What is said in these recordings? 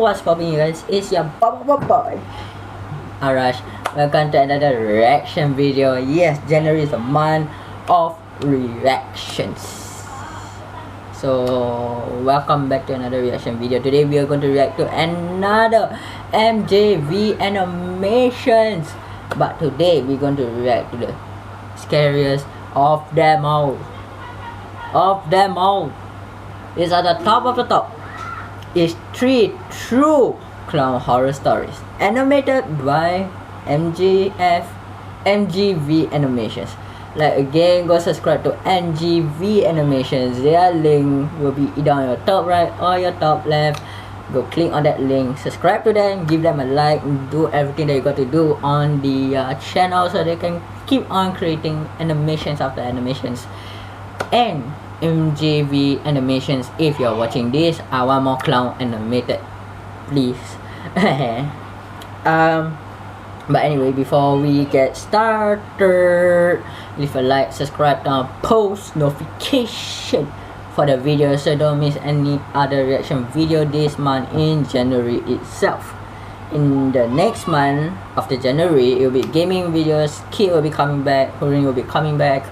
what's popping, you guys? It's your boy Arash. Welcome to another reaction video. Yes, January is a month of reactions. So welcome back to another reaction video. Today we are going to react to another MJV animations. But today we're going to react to the scariest of them all. These are the top of the top. Is 3 true clown horror stories animated by MGV Animations. Like again, go subscribe to MGV Animations. Their link will be either on your top right or your top left. Go click on that link, subscribe to them, give them a like, do everything that you got to do on the channel so they can keep on creating animations after animations. And MJV Animations, if you're watching this, I want more clown animated, please. But anyway, before we get started, leave a like, subscribe, turn on post notification for the video so don't miss any other reaction video this month in January itself. In the next month after January, it will be gaming videos. Kid will be coming back, Horin will be coming back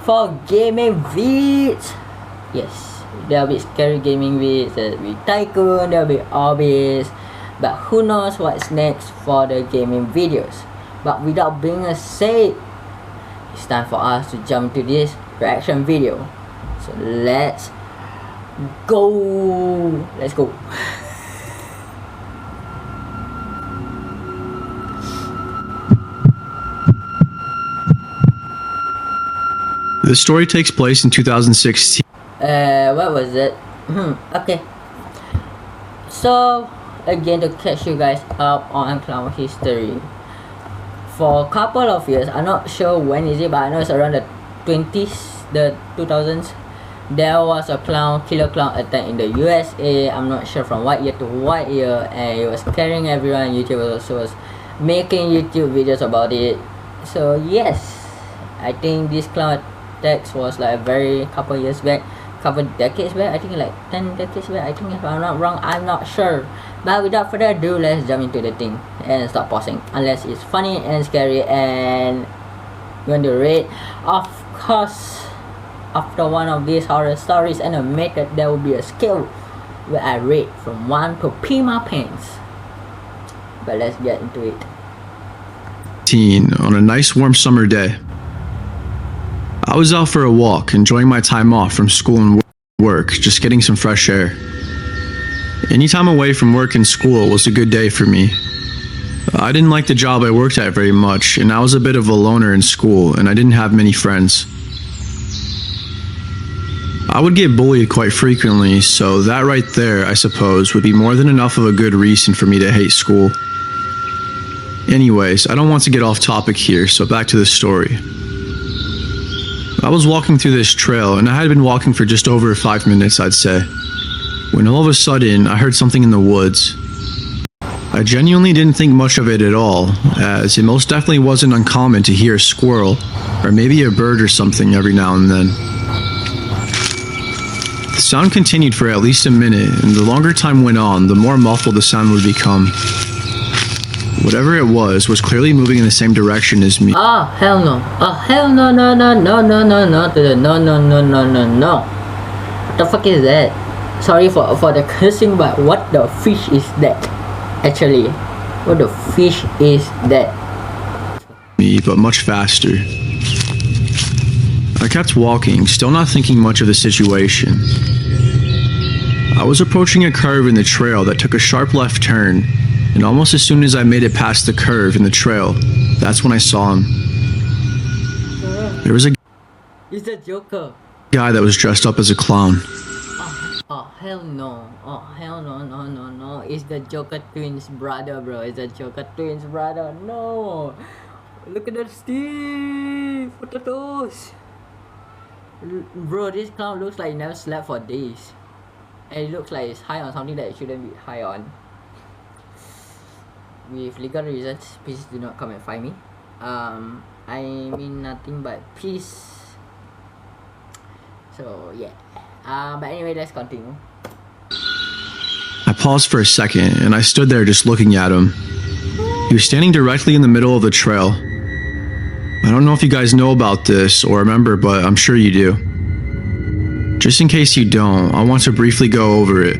for gaming vids. Yes, there'll be scary gaming vids, there'll be tycoon, there'll be obbies, but who knows what's next for the gaming videos. But without being said, it's time for us to jump to this reaction video. So let's go. The story takes place in 2016. What was it? Okay. So again, to catch you guys up on clown history, for a couple of years, I'm not sure when is it, but I know it's around the 2000s. There was a killer clown attack in the USA. I'm not sure from what year to what year, and it was scaring everyone. YouTube also was making YouTube videos about it. So yes, I think this clown attacks was like a very couple years back, couple decades back. I think like 10 decades back. I think if I'm not wrong, I'm not sure. But without further ado, let's jump into the thing and stop pausing. Unless it's funny and scary and you want to rate, of course. After one of these horror stories animated, there will be a scale where I rate from 1 to pee my pants. But let's get into it. On a nice warm summer day, I was out for a walk, enjoying my time off from school and work, just getting some fresh air. Any time away from work and school was a good day for me. I didn't like the job I worked at very much, and I was a bit of a loner in school, and I didn't have many friends. I would get bullied quite frequently, so that right there, I suppose, would be more than enough of a good reason for me to hate school. Anyways, I don't want to get off topic here, so back to the story. I was walking through this trail, and I had been walking for just over 5 minutes, I'd say, when all of a sudden, I heard something in the woods. I genuinely didn't think much of it at all, as it most definitely wasn't uncommon to hear a squirrel, or maybe a bird or something every now and then. The sound continued for at least a minute, and the longer time went on, the more muffled the sound would become. Whatever it was clearly moving in the same direction as me. Oh hell no! Oh hell no! No! What the fuck is that? Sorry for the cursing, but what the fish is that? Actually, what the fish is that? Me, but much faster. I kept walking, still not thinking much of the situation. I was approaching a curve in the trail that took a sharp left turn, and almost as soon as I made it past the curve in the trail, that's when I saw him. There was a It's the Joker. guy that was dressed up as a clown. Oh hell no! Oh hell no! No! It's the Joker twins brother, bro. It's the Joker twins brother. No! Look at that Steve! What are those? Bro, this clown looks like he never slept for days. And it looks like it's high on something that it shouldn't be high on. With legal reasons, please do not come and find me. I mean nothing but peace. So yeah. But anyway, let's continue. I paused for a second, and I stood there just looking at him. He was standing directly in the middle of the trail. I don't know if you guys know about this or remember, but I'm sure you do. Just in case you don't, I want to briefly go over it.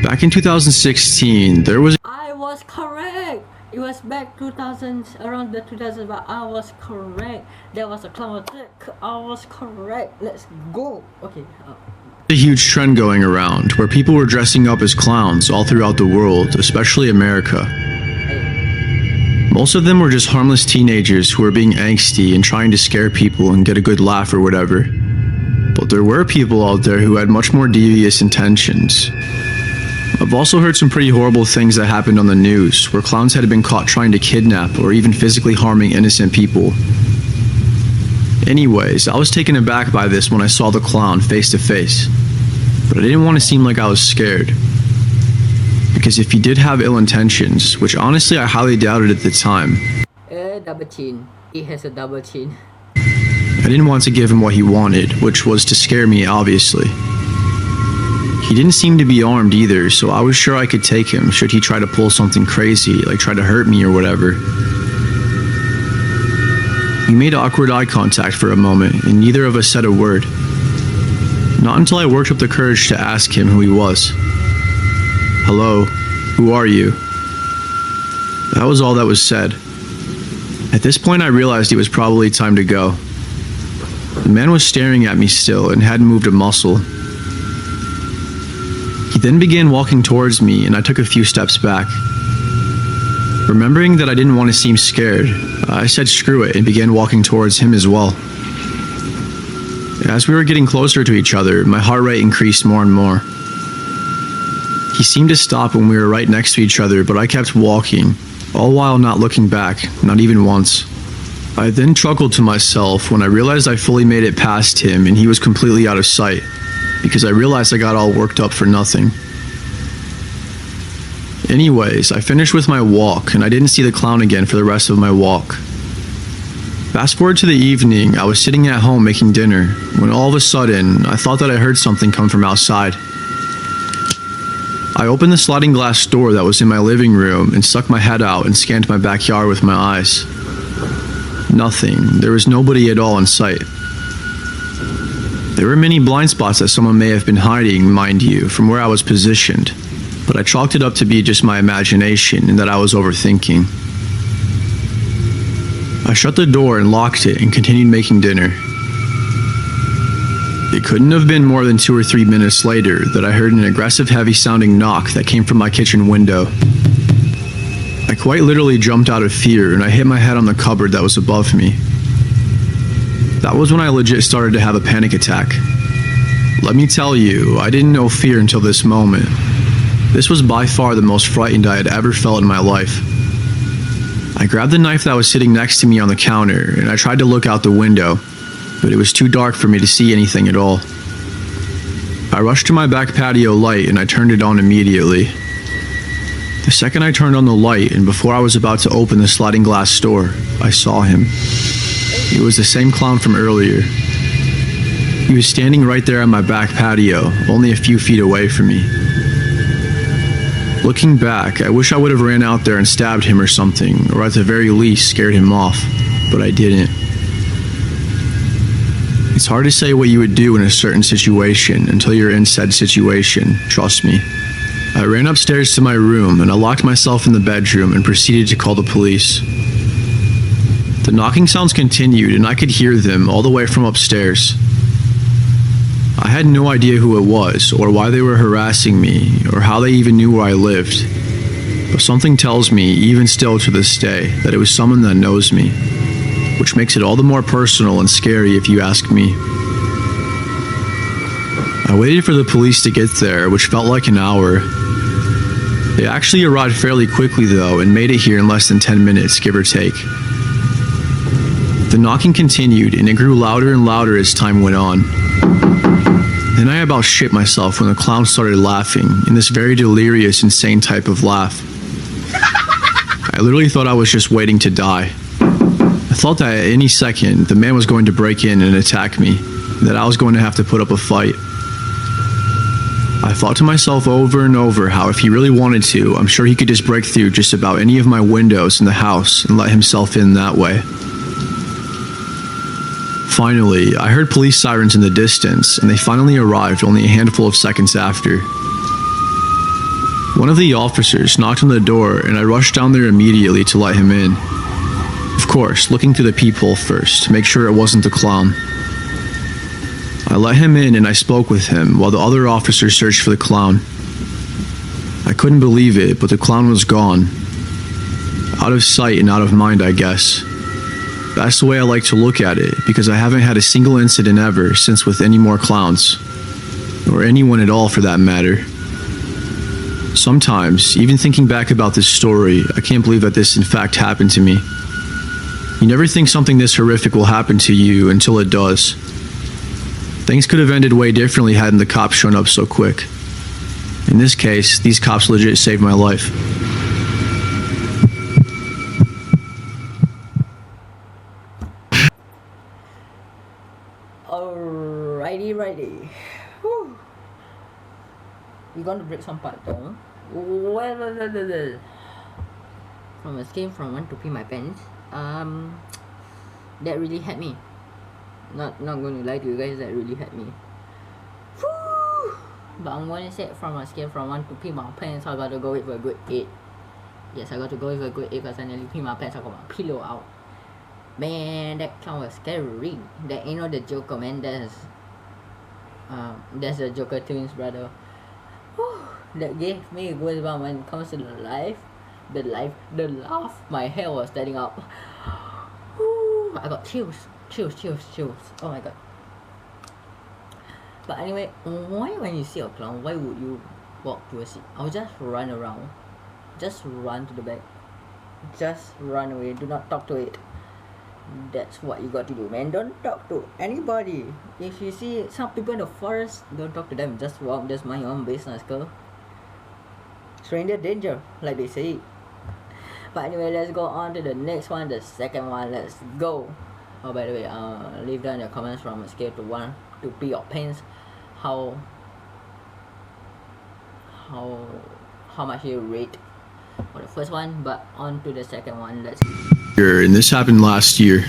Back in 2016, there was... I was correct. It was back 2000, around the 2000, but I was correct. There was a clown attack. I was correct. Let's go. Okay. a huge trend going around where people were dressing up as clowns all throughout the world, especially America. Most of them were just harmless teenagers who were being angsty and trying to scare people and get a good laugh or whatever. But there were people out there who had much more devious intentions. I've also heard some pretty horrible things that happened on the news, where clowns had been caught trying to kidnap or even physically harming innocent people. Anyways, I was taken aback by this when I saw the clown face to face. But I didn't want to seem like I was scared. Because if he did have ill intentions, which honestly I highly doubted at the time, double chin. He has a double chin. I didn't want to give him what he wanted, which was to scare me, obviously. He didn't seem to be armed either, so I was sure I could take him should he try to pull something crazy, like try to hurt me or whatever. We made awkward eye contact for a moment, and neither of us said a word. Not until I worked up the courage to ask him who he was. "Hello, who are you?" That was all that was said. At this point I realized it was probably time to go. The man was staring at me still and hadn't moved a muscle. He then began walking towards me, and I took a few steps back. Remembering that I didn't want to seem scared, I said screw it and began walking towards him as well. As we were getting closer to each other, my heart rate increased more and more. He seemed to stop when we were right next to each other, but I kept walking, all while not looking back, not even once. I then chuckled to myself when I realized I fully made it past him and he was completely out of sight, because I realized I got all worked up for nothing. Anyways, I finished with my walk and I didn't see the clown again for the rest of my walk. Fast forward to the evening, I was sitting at home making dinner when all of a sudden I thought that I heard something come from outside. I opened the sliding glass door that was in my living room and stuck my head out and scanned my backyard with my eyes. Nothing. There was nobody at all in sight. There were many blind spots that someone may have been hiding, mind you, from where I was positioned, but I chalked it up to be just my imagination and that I was overthinking. I shut the door and locked it and continued making dinner. It couldn't have been more than 2 or 3 minutes later that I heard an aggressive, heavy-sounding knock that came from my kitchen window. I quite literally jumped out of fear and I hit my head on the cupboard that was above me. That was when I legit started to have a panic attack. Let me tell you, I didn't know fear until this moment. This was by far the most frightened I had ever felt in my life. I grabbed the knife that was sitting next to me on the counter and I tried to look out the window, but it was too dark for me to see anything at all. I rushed to my back patio light and I turned it on immediately. The second I turned on the light and before I was about to open the sliding glass door, I saw him. It was the same clown from earlier. He was standing right there on my back patio, only a few feet away from me. Looking back, I wish I would have ran out there and stabbed him or something, or at the very least scared him off, but I didn't. It's hard to say what you would do in a certain situation until you're in said situation, trust me. I ran upstairs to my room and I locked myself in the bedroom and proceeded to call the police. The knocking sounds continued and I could hear them all the way from upstairs. I had no idea who it was or why they were harassing me or how they even knew where I lived. But something tells me, even still to this day, that it was someone that knows me, which makes it all the more personal and scary if you ask me. I waited for the police to get there, which felt like an hour. They actually arrived fairly quickly though and made it here in less than 10 minutes, give or take. The knocking continued and it grew louder and louder as time went on. Then I about shit myself when the clown started laughing in this very delirious, insane type of laugh. I literally thought I was just waiting to die. I thought that at any second the man was going to break in and attack me, and that I was going to have to put up a fight. I thought to myself over and over how if he really wanted to, I'm sure he could just break through just about any of my windows in the house and let himself in that way. Finally, I heard police sirens in the distance, and they finally arrived only a handful of seconds after. One of the officers knocked on the door, and I rushed down there immediately to let him in. Of course, looking through the peephole first to make sure it wasn't the clown. I let him in and I spoke with him while the other officers searched for the clown. I couldn't believe it, but the clown was gone. Out of sight and out of mind, I guess. That's the way I like to look at it, because I haven't had a single incident ever since with any more clowns. Or anyone at all for that matter. Sometimes, even thinking back about this story, I can't believe that this in fact happened to me. You never think something this horrific will happen to you until it does. Things could have ended way differently hadn't the cops shown up so quick. In this case, these cops legit saved my life. Alrighty. Whew. We're going to break some part down. Well, from escape from one to pee my pants. That really hurt me. Not going to lie to you guys, that really hurt me. Whew. But I'm going to say from escape from one to pee my pants, I got to go with a good 8. Yes, I got to go with a good 8 because I nearly pee my pants. I got my pillow out. Man, that clown was scary. That ain't no the Joker, man. That's the Joker twins, brother. Whew. That gave me goosebumps when it comes to the laugh. My hair was standing up. Whew. I got chills. Oh my god. But anyway, why when you see a clown, why would you walk towards it? I'll just run around. Just run to the back. Just run away. Do not talk to it. That's what you got to do, man. Don't talk to anybody. If you see some people in the forest, don't talk to them. Just walk, just mind your own business, girl. Stranger danger, like they say. But anyway, let's go on to the next one, the second one. Let's go. Oh, by the way, leave down your comments from a scale to 1 to pee your pants. How much you rate for the first one, but on to the second one. Let's go. And this happened last year.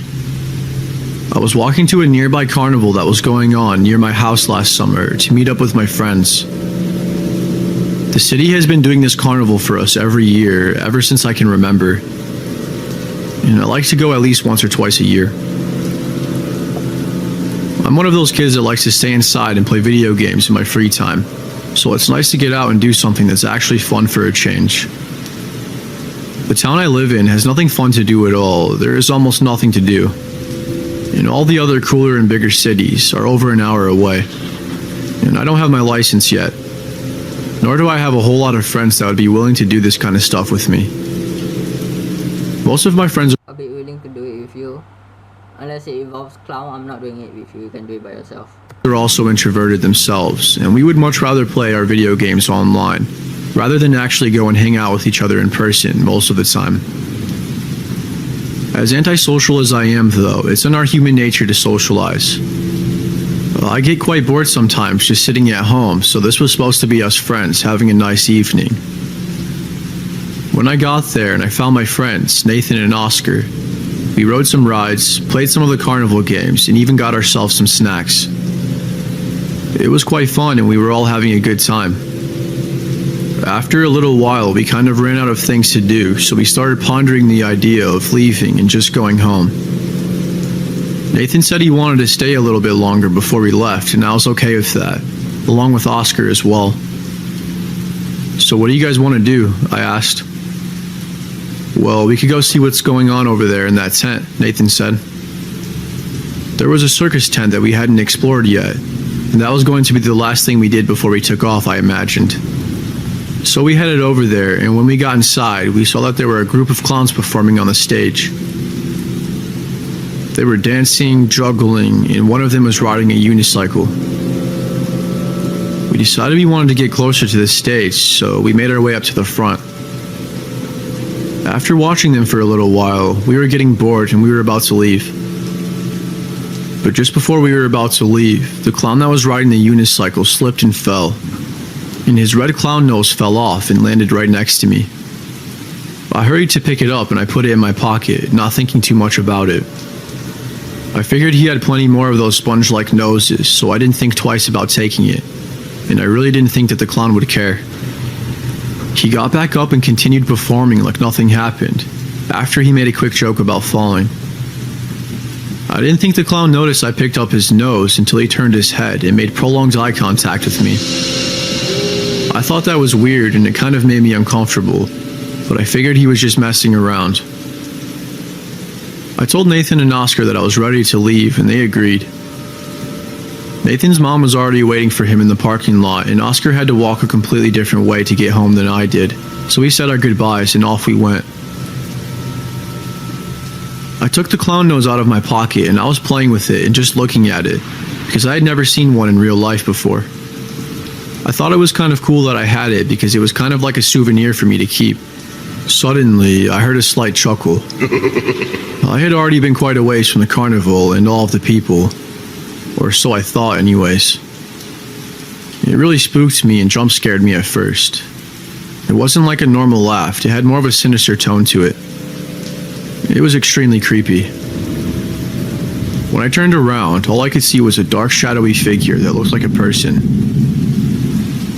I was walking to a nearby carnival that was going on near my house last summer to meet up with my friends. The city has been doing this carnival for us every year, ever since I can remember. And I like to go at least once or twice a year. I'm one of those kids that likes to stay inside and play video games in my free time, so it's nice to get out and do something that's actually fun for a change. The town I live in has nothing fun to do at all. There is almost nothing to do. And all the other cooler and bigger cities are over an hour away. And I don't have my license yet. Nor do I have a whole lot of friends that would be willing to do this kind of stuff with me. Most of my friends I'll be willing to do it with you. Unless it involves clown, I'm not doing it with you. You can do it by yourself. are also introverted themselves, and we would much rather play our video games online, rather than actually go and hang out with each other in person most of the time. As antisocial as I am, though, it's in our human nature to socialize. I get quite bored sometimes just sitting at home, so this was supposed to be us friends having a nice evening. When I got there and I found my friends, Nathan and Oscar, we rode some rides, played some of the carnival games, and even got ourselves some snacks. It was quite fun and we were all having a good time. After a little while, we kind of ran out of things to do, so we started pondering the idea of leaving and just going home. Nathan said he wanted to stay a little bit longer before we left, and I was okay with that, along with Oscar as well. So what do you guys want to do? I asked. Well, we could go see what's going on over there in that tent, Nathan said. There was a circus tent that we hadn't explored yet, and that was going to be the last thing we did before we took off, I imagined. So we headed over there, and when we got inside, we saw that there were a group of clowns performing on the stage. They were dancing, juggling, and one of them was riding a unicycle. We decided we wanted to get closer to the stage, so we made our way up to the front. After watching them for a little while, we were getting bored and we were about to leave. But just before we were about to leave, the clown that was riding the unicycle slipped and fell. and his red clown nose fell off and landed right next to me. I hurried to pick it up and I put it in my pocket, not thinking too much about it. I figured he had plenty more of those sponge-like noses, so I didn't think twice about taking it, and I really didn't think that the clown would care. He got back up and continued performing like nothing happened, after he made a quick joke about falling. I didn't think the clown noticed I picked up his nose until he turned his head and made prolonged eye contact with me. I thought that was weird and it kind of made me uncomfortable, but I figured he was just messing around. I told Nathan and Oscar that I was ready to leave and they agreed. Nathan's mom was already waiting for him in the parking lot and Oscar had to walk a completely different way to get home than I did, so we said our goodbyes and off we went. I took the clown nose out of my pocket and I was playing with it and just looking at it, because I had never seen one in real life before. I thought it was kind of cool that I had it because it was kind of like a souvenir for me to keep. Suddenly, I heard a slight chuckle. I had already been quite a ways from the carnival and all of the people, or so I thought anyways. It really spooked me and jump scared me at first. It wasn't like a normal laugh, it had more of a sinister tone to it. It was extremely creepy. When I turned around, all I could see was a dark shadowy figure that looked like a person.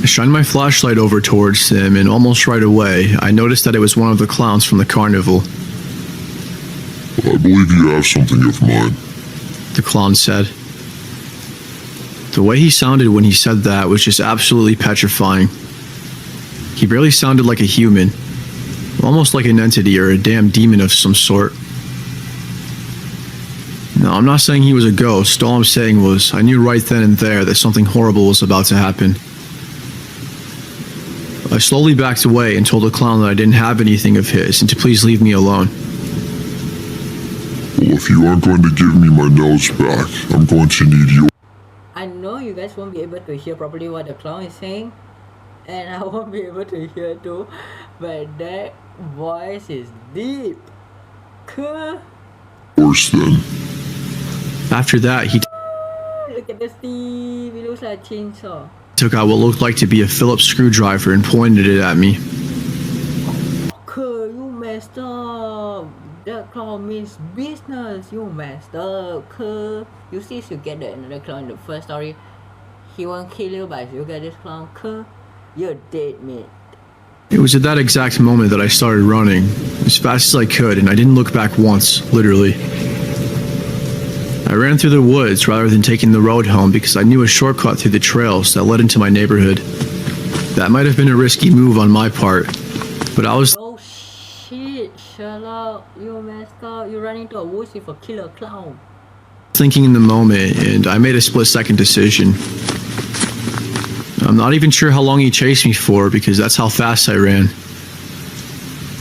I shined my flashlight over towards him and almost right away, I noticed that it was one of the clowns from the carnival. I believe you have something of mine. The clown said. The way he sounded when he said that was just absolutely petrifying. He barely sounded like a human, almost like an entity or a damn demon of some sort. No, I'm not saying he was a ghost, all I'm saying was I knew right then and there that something horrible was about to happen. I slowly backed away and told the clown that I didn't have anything of his and to please leave me alone. Well, if you aren't going to give me my nose back, I'm going to need you. I know you guys won't be able to hear properly what the clown is saying, and I won't be able to hear too, but that voice is deep. Cool. Worse then. After that, he Look at the Steve, it looks like a chainsaw. took out what looked like to be a Phillips screwdriver and pointed it at me. Okay, you messed up. That clown means business. You messed up. Okay. You see, if you get another clown in the first story, he won't kill you, but if you get this clown, okay, you're dead, mate. It was at that exact moment that I started running, as fast as I could, and I didn't look back once, literally. I ran through the woods rather than taking the road home because I knew a shortcut through the trails that led into my neighborhood. That might have been a risky move on my part, but I was Oh shit, Sherlock, you messed up. You ran into a woods with a killer clown. thinking in the moment, and I made a split-second decision. I'm not even sure how long he chased me for because that's how fast I ran.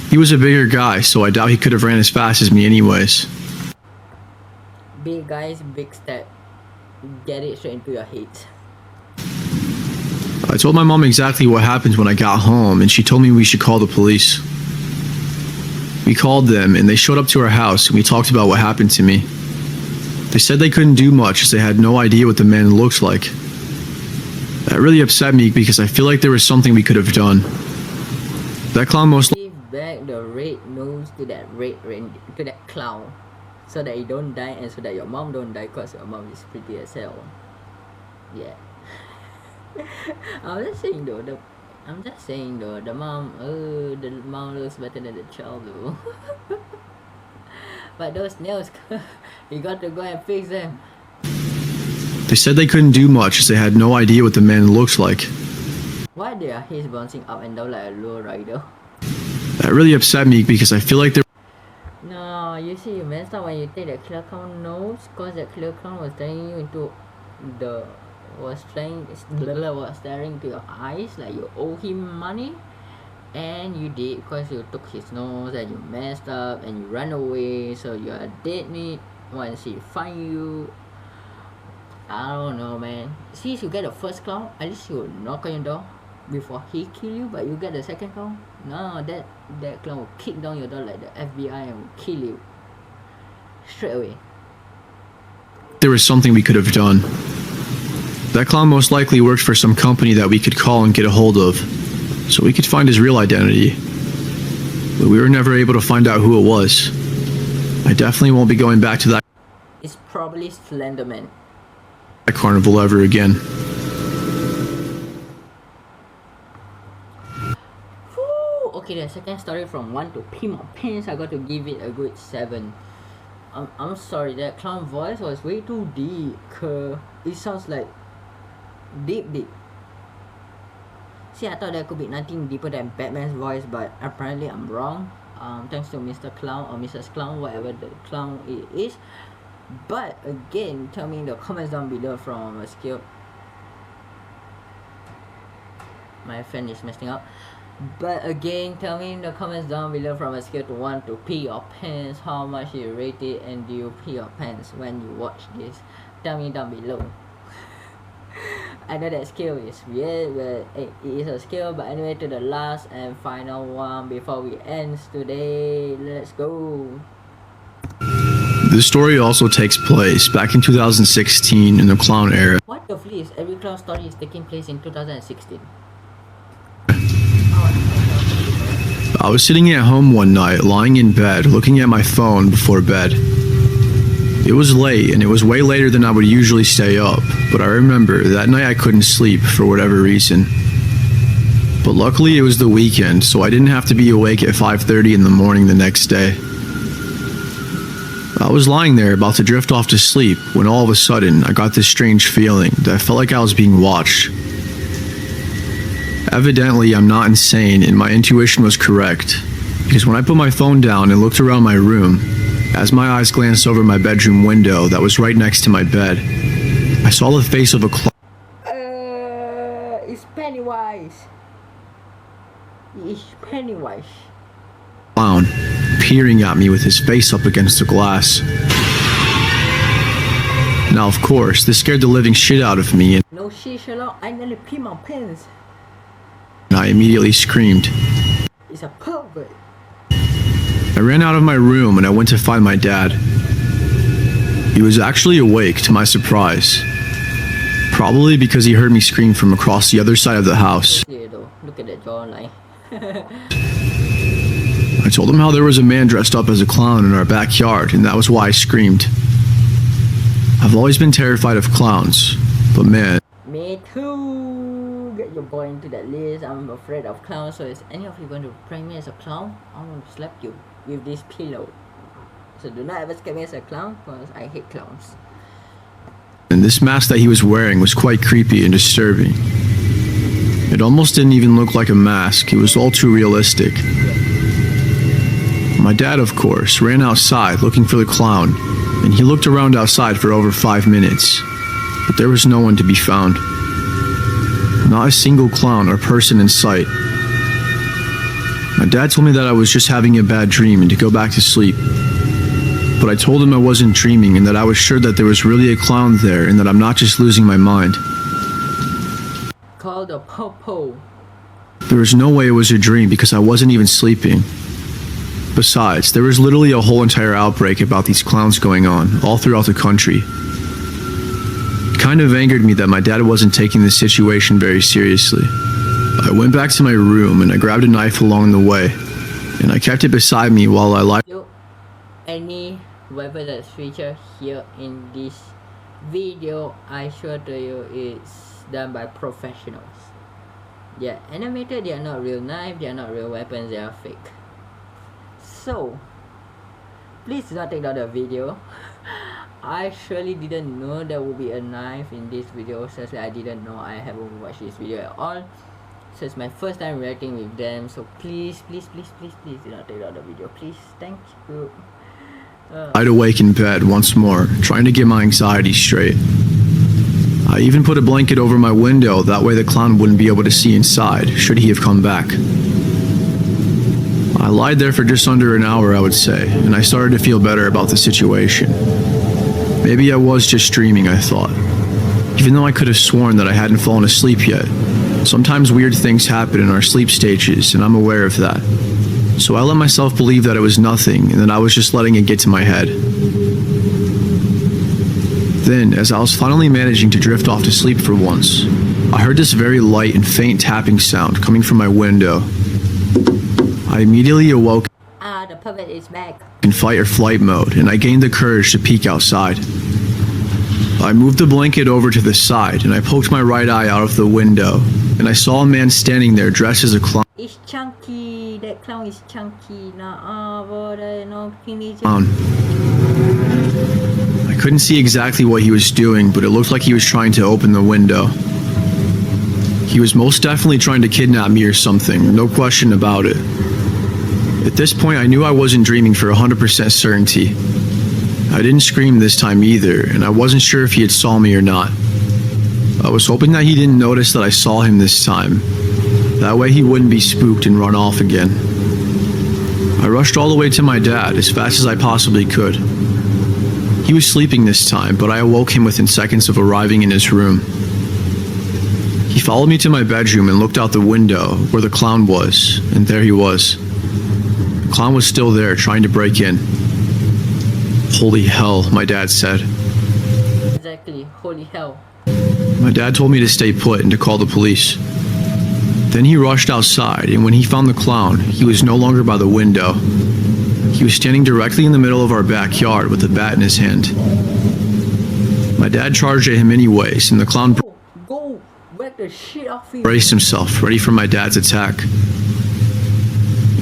He was a bigger guy, so I doubt he could have ran as fast as me anyways. Big guys, big step. Get it straight into your head. I told my mom exactly what happened when I got home, and she told me we should call the police. We called them, and they showed up to our house, and we talked about what happened to me. They said they couldn't do much as they had no idea what the man looked like. That really upset me because I feel like there was something we could have done. That clown most Give back the red nose to that to that clown, so that you don't die and so that your mom don't die, cause your mom is pretty as hell. Yeah. I'm just saying though, the mom looks better than the child though. But those nails, you got to go and fix them. They said they couldn't do much as they had no idea what the man looked like. Why their heads bouncing up and down like a low rider? That really upset me because I feel like there No, you see, you messed up when you take the killer clown nose, cause the killer clown was staring you into was staring into your eyes like you owe him money, and you did because you took his nose and you messed up and you ran away, so you are dead meat once he find you. I don't know, man. See, if you get the first clown, at least he will knock on your door before he kill you, but you get the second clown, no, that clown will kick down your door like the FBI and will kill you straight away. was something we could have done. That clown most likely worked for some company that we could call and get a hold of, so we could find his real identity. But we were never able to find out who it was. I definitely won't be going back to that It's probably Slenderman. carnival ever again. Whew. Okay, the second story from 1 to pee my pants, I got to give it a good 7. I'm sorry, that clown voice was way too deep. It sounds like deep. See, I thought there could be nothing deeper than Batman's voice, but apparently I'm wrong. Thanks to Mr. Clown or Mrs. Clown, whatever the clown it is. But again, tell me in the comments down below from a scale. My fan is messing up. But again, tell me in the comments down below from a scale to 1 to pee your pants, how much you rate it, and do you pee your pants when you watch this? Tell me down below. I know that scale is weird, but it is a scale. But anyway, to the last and final one before we end today. Let's go. This story also takes place back in 2016 in the clown era. What the fleas? Every clown story is taking place in 2016. I was sitting at home one night, lying in bed, looking at my phone before bed. It was late, and it was way later than I would usually stay up, but I remember that night I couldn't sleep for whatever reason. But luckily it was the weekend, so I didn't have to be awake at 5:30 in the morning the next day. I was lying there about to drift off to sleep when all of a sudden I got this strange feeling that I felt like I was being watched. Evidently, I'm not insane and my intuition was correct, because when I put my phone down and looked around my room, as my eyes glanced over my bedroom window that was right next to my bed, I saw the face of a clown. It's Pennywise. It's Pennywise. Clown peering at me with his face up against the glass. Now, of course, this scared the living shit out of me, and No shit, Sherlock. I nearly pee my pants. I immediately screamed. It's a pervert. I ran out of my room and I went to find my dad. He was actually awake, to my surprise. Probably because he heard me scream from across the other side of the house. Yeah, though. Look at that jawline. I told him how there was a man dressed up as a clown in our backyard, and that was why I screamed. I've always been terrified of clowns, but man, Me too. Get your boy into that list. I'm afraid of clowns. So is any of you going to prank me as a clown? I'm going to slap you with this pillow. So do not ever scare me as a clown, because I hate clowns. and this mask that he was wearing was quite creepy and disturbing. It almost didn't even look like a mask. It was all too realistic. My dad, of course, ran outside looking for the clown, and he looked around outside for over 5 minutes, but there was no one to be found. Not a single clown or person in sight. My dad told me that I was just having a bad dream and to go back to sleep. But I told him I wasn't dreaming and that I was sure that there was really a clown there and that I'm not just losing my mind. Called the Popo. There was no way it was a dream because I wasn't even sleeping. Besides, there was literally a whole entire outbreak about these clowns going on all throughout the country. It kind of angered me that my dad wasn't taking the situation very seriously. I went back to my room and I grabbed a knife along the way, and I kept it beside me while I lied. Any weapon that's featured here in this video, I sure to you it's done by professionals. They are animated, they are not real knife, they are not real weapons, they are fake. So please do not take down the video. I surely didn't know there would be a knife in this video. Seriously, I didn't know. I haven't watched this video at all, so it's my first time reacting with them. So please do not take down the video, please. Thank you. I'd awake in bed once more, trying to get my anxiety straight. I even put a blanket over my window, that way the clown wouldn't be able to see inside, should he have come back. I lied there for just under an hour, I would say, and I started to feel better about the situation. Maybe I was just dreaming, I thought. Even though I could have sworn that I hadn't fallen asleep yet. Sometimes weird things happen in our sleep stages, and I'm aware of that. So I let myself believe that it was nothing, and that I was just letting it get to my head. Then, as I was finally managing to drift off to sleep for once, I heard this very light and faint tapping sound coming from my window. I immediately awoke The puppet is back. in fight or flight mode, and I gained the courage to peek outside. I moved the blanket over to the side, and I poked my right eye out of the window, and I saw a man standing there dressed as a clown. It's chunky. That clown is chunky. No, I couldn't see exactly what he was doing, but it looked like he was trying to open the window. He was most definitely trying to kidnap me or something, no question about it. At this point, I knew I wasn't dreaming for 100% certainty. I didn't scream this time either, and I wasn't sure if he had saw me or not. I was hoping that he didn't notice that I saw him this time. That way he wouldn't be spooked and run off again. I rushed all the way to my dad as fast as I possibly could. He was sleeping this time, but I awoke him within seconds of arriving in his room. He followed me to my bedroom and looked out the window where the clown was, and there he was. The clown was still there, trying to break in. Holy hell, my dad said. Exactly. Holy hell. My dad told me to stay put and to call the police. Then he rushed outside, and when he found the clown, he was no longer by the window. He was standing directly in the middle of our backyard with a bat in his hand. My dad charged at him anyways, and the clown Go. Whack the shit off him. braced himself, ready for my dad's attack.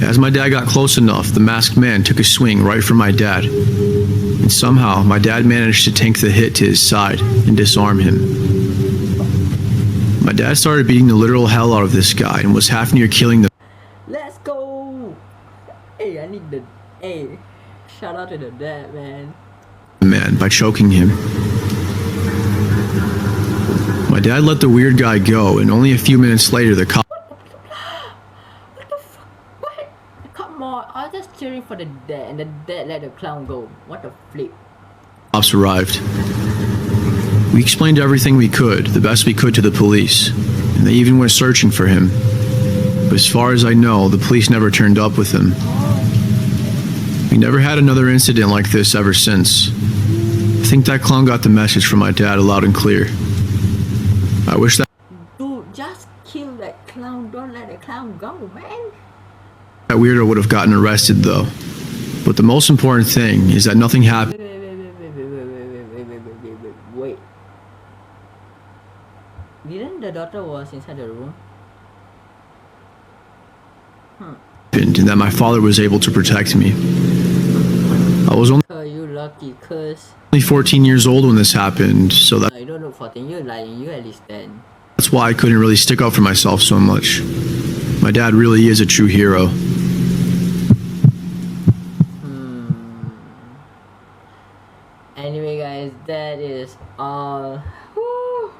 As my dad got close enough, the masked man took a swing right for my dad. And somehow, my dad managed to tank the hit to his side and disarm him. My dad started beating the literal hell out of this guy and was half near killing the Let's go. Hey, I need the. Hey, shout out to the dad, man. man by choking him. My dad let the weird guy go, and only a few minutes later, the cops What the fuck? What? Come on, I was just cheering for the dad, and the dad let the clown go. What the flip? arrived. We explained everything we could, the best we could to the police, and they even went searching for him. But as far as I know, the police never turned up with him. We never had another incident like this ever since. I think that clown got the message from my dad loud and clear. I wish that Dude, just kill that clown. Don't let the clown go, man. that weirdo would have gotten arrested though. But the most important thing is that nothing happened. Wait. Didn't the daughter was inside the room? And that my father was able to protect me. I was You lucky, cause only 14 years old when this happened, so you don't look 14, you're lying, you at least 10. that's why I couldn't really stick up for myself so much. My dad really is a true hero. Anyway guys, that is all. Woo.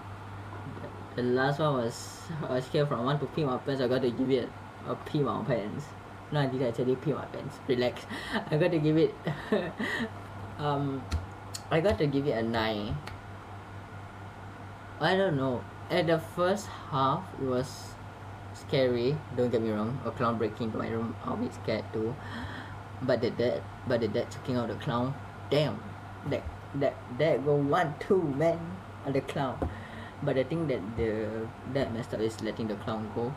The last one was I scared from 1 to pee my pants. I got to give it a pee my pants. No, I didn't actually pee my pants. Relax. I got to give it I got to give it a 9. I don't know. At the first half it was scary, don't get me wrong. A clown breaking into my room, I'll be scared too. But the dad checking out the clown, damn, that go 1 2 man on the clown. But the thing that messed up is letting the clown go.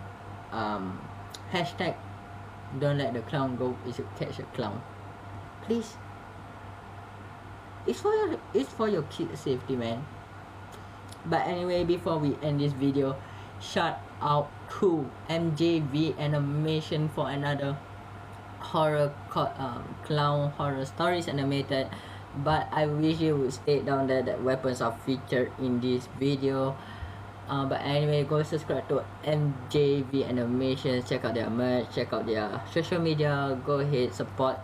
Hashtag don't let the clown go. You should catch a clown, please. It's for your kids' safety, man. But anyway, before we end this video, shout out to MJV Animation for another horror clown horror stories animated. But I wish you would state down there that weapons are featured in this video. But anyway, go subscribe to MJV Animations, check out their merch, check out their social media. Go ahead, support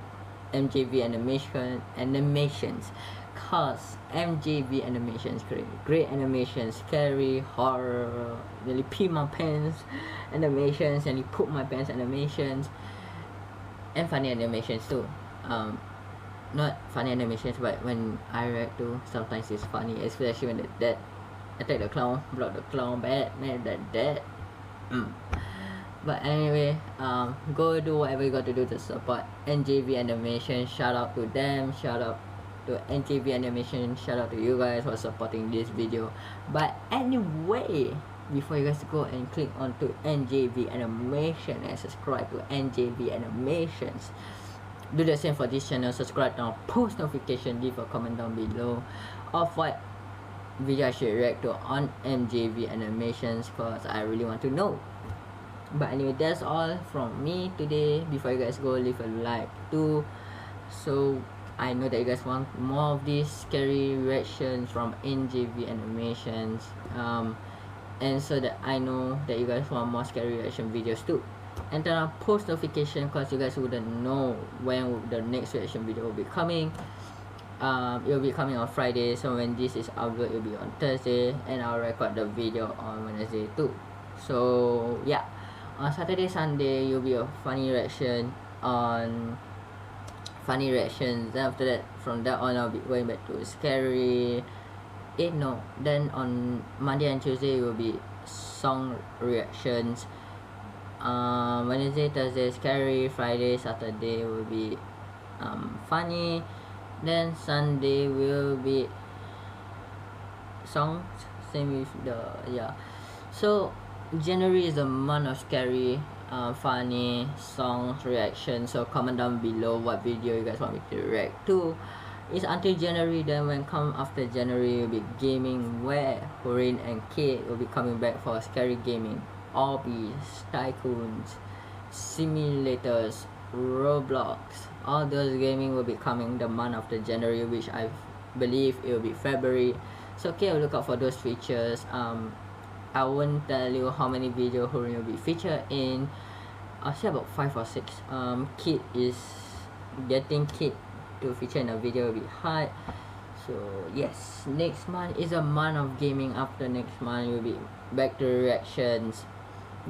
MJV Animations, cause MJV Animations create great animations, scary, horror, nearly pee my pants animations, and you poop my pants animations, and funny animations too. Not funny animations, but when I react to, sometimes it's funny, especially when the dad attack the clown, block the clown, bad man, that. But anyway, go do whatever you got to do to support NJV Animation. Shout out to them, shout out to NJV Animation. Shout out to you guys for supporting this video. But anyway, before you guys go and click onto NJV Animation and subscribe to NJV Animations, do the same for this channel. Subscribe down, post notification, leave a comment down below of what video I should react to on NJV Animations, because I really want to know. But anyway, that's all from me today. Before you guys go, leave a like too, so I know that you guys want more of these scary reactions from NJV Animations, and so that I know that you guys want more scary reaction videos too. And turn on post notification, because you guys wouldn't know when the next reaction video will be coming. It will be coming on Friday, so when this is uploaded, it will be on Thursday, and I'll record the video on Wednesday too. So yeah, on Saturday, Sunday, you'll be a funny reaction on funny reactions. Then after that, from that on, I'll be going back to scary. Then on Monday and Tuesday, it will be song reactions. Wednesday, Thursday, scary. Friday, Saturday will be funny. Then Sunday will be songs. Same with so January is the month of scary, funny songs reaction. So comment down below what video you guys want me to react to. It's until January. Then when come after January will be gaming, where Horin and Kate will be coming back for scary gaming. Obbies, Tycoons, Simulators, Roblox, all those gaming will be coming the month after January, which I believe it will be February. So okay, I'll look out for those features. I won't tell you how many video Horin will be featured in. I'll say about 5 or 6. Kid is getting Kid to feature in a video will be hard. So yes, next month is a month of gaming. After next month will be back to reactions.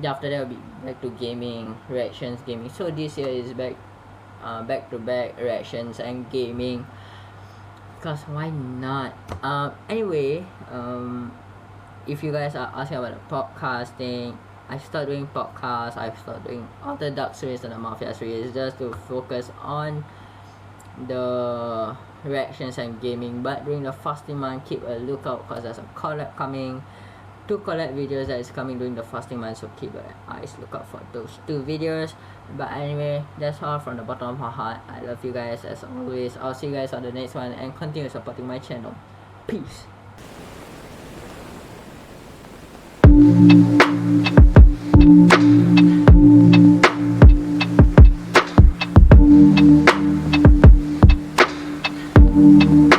After that will be back to gaming, reactions, gaming. So this year is back to back reactions and gaming, because why not? Anyway, if you guys are asking about the podcasting, I start doing podcasts. I start doing all the Dark series and the Mafia series just to focus on the reactions and gaming. But during the fasting month, keep a lookout, because there's a collab coming, 2 collab videos that is coming during the fasting month, so keep your eyes lookout for those 2 videos. But anyway, that's all from the bottom of my heart. I love you guys as always. I'll see you guys on the next one, and continue supporting my channel. Peace. Thank you.